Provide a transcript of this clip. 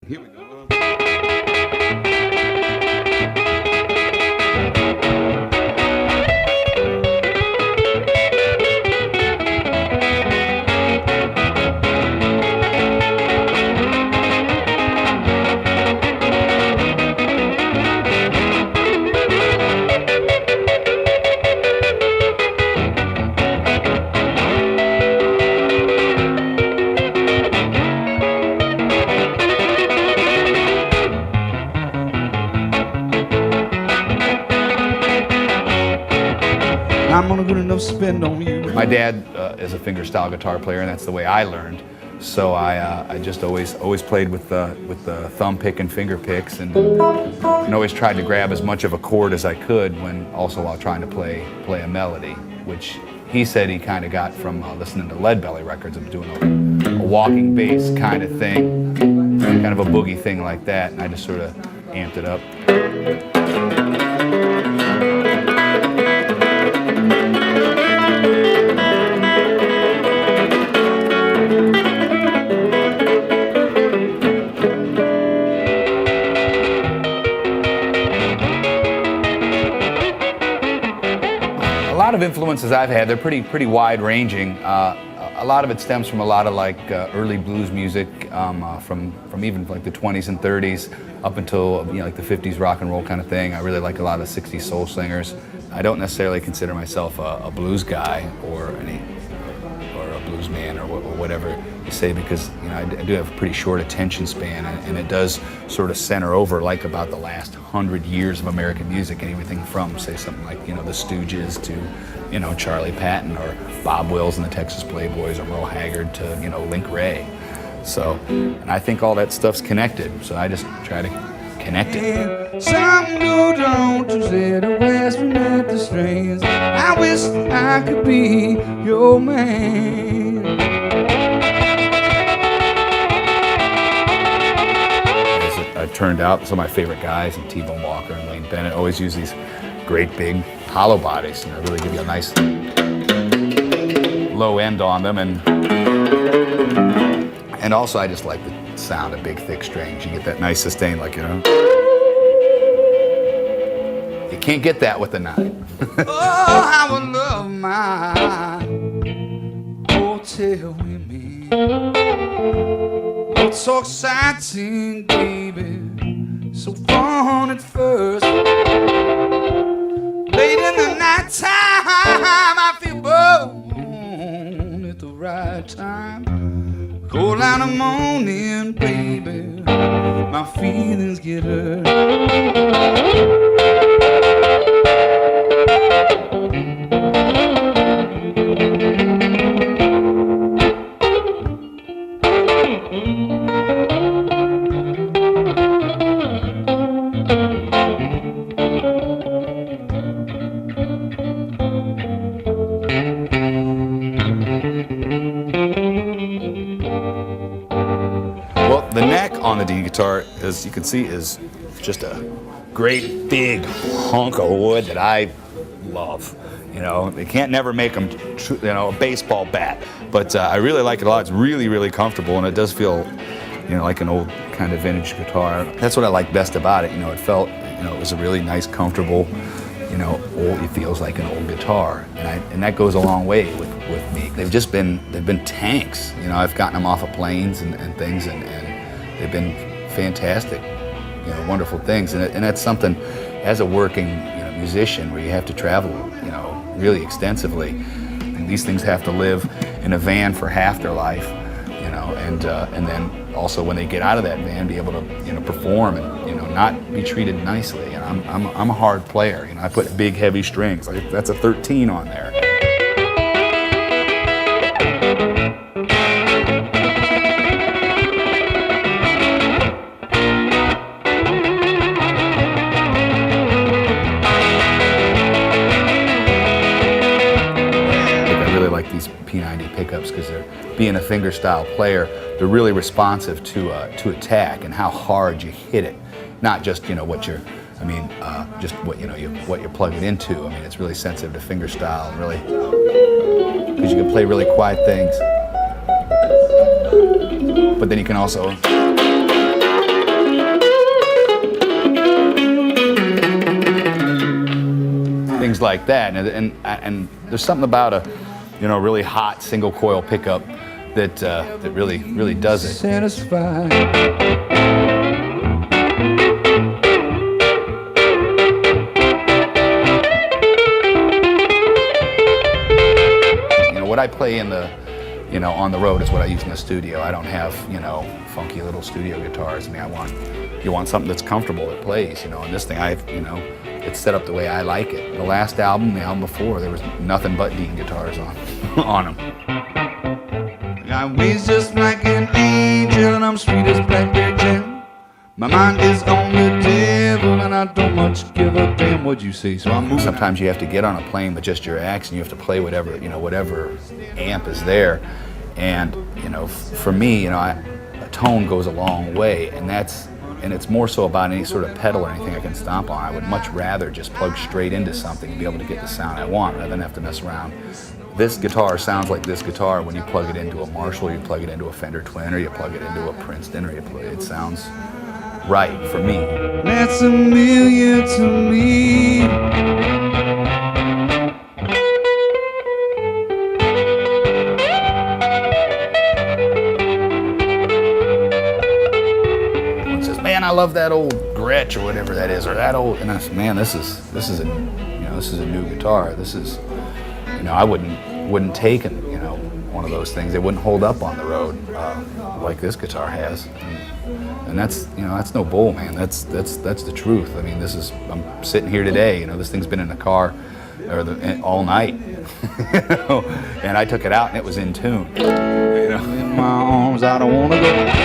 Here we go. I'm gonna good enough spend on you. My dad is a fingerstyle guitar player, and that's the way I learned. So I just always played with the thumb pick and finger picks, and always tried to grab as much of a chord as I could while trying to play a melody, which he said he kind of got from listening to Lead Belly records of doing a walking bass kind of thing, kind of a boogie thing like that, and I just sort of amped it up. A lot of influences I've had, they're pretty wide-ranging. A lot of it stems from a lot of like early blues music, from even like the 20s and 30s up until like the 50s rock and roll kind of thing. I really like a lot of 60s soul singers. I don't necessarily consider myself a blues guy or a blues man or whatever you say, because I do have a pretty short attention span, and it does sort of center over like about the last 100 years of American music, and everything from, say, something like the Stooges to Charlie Patton or Bob Wills and the Texas Playboys or Merle Haggard to Link Wray. So, and I think all that stuff's connected, so I just try to connect it. Some go down to say the western at the strings. I wish I could be your man. As it turned out, some of my favorite guys, and T-Bone Walker and Wayne Bennett, always use these great big hollow bodies, and they really give you a nice low end on them, and also I just like the sound of big thick strings. You get that nice sustain, like you can't get that with a nine. Oh, I would love my hotel women. Oh, so exciting, baby. So fun at first. Late in the night time, I feel born at the right time. Cold out of morning, baby, my feelings get hurt. Well, the neck on the D guitar, as you can see, is just a great big hunk of wood that I love. They can't never make them, a baseball bat, but I really like it a lot. It's really, really comfortable, and it does feel, like an old kind of vintage guitar. That's what I like best about it. It felt, it was a really nice, comfortable, old. It feels like an old guitar, and that goes a long way with me. They've been tanks. I've gotten them off of planes and things, and they've been fantastic, wonderful things. And that's something, as a working musician, where you have to travel, really extensively. And these things have to live in a van for half their life, and then also when they get out of that van, be able to perform and not be treated nicely. And I'm a hard player. I put big heavy strings. That's a 13 on there. These P90 pickups, because they're, being a fingerstyle player, they're really responsive to attack and how hard you hit it, not just what you're, just what what you plug it into. It's really sensitive to fingerstyle, and really, because you can play really quiet things, but then you can also like that. And there's something about a, you know, really hot single coil pickup that that really does it. Satisfied. You know, what I play in the, you know, on the road is what I use in the studio. I don't have, you know, funky little studio guitars. I mean, you want something that's comfortable that plays, you know, and this thing, you know, it's set up the way I like it. The last album, the album before, there was nothing but Dean guitars on them. I ways just like an angel, and I'm sweet as blackberry jam. My mind is on the devil, and I don't much give a damn what you say. So I'm moving. Sometimes you have to get on a plane with just your axe, and you have to play whatever, you know, whatever amp is there. And you know, for me, you know, a tone goes a long way, and it's more so about any sort of pedal or anything I can stomp on. I would much rather just plug straight into something and be able to get the sound I want rather than have to mess around. This guitar sounds like this guitar when you plug it into a Marshall, you plug it into a Fender Twin, or you plug it into a Princeton, or it sounds right for me. That's familiar to me. I love that old Gretsch or whatever that is, or that old. And I said, man, this is a, you know, this is a new guitar. This is, you know, I wouldn't take, you know, one of those things. It wouldn't hold up on the road like this guitar has. And that's, you know, that's no bull, man. That's the truth. I mean, I'm sitting here today. You know, this thing's been in the car all night, you know, and I took it out and it was in tune. You know, in my arms, I don't wanna go.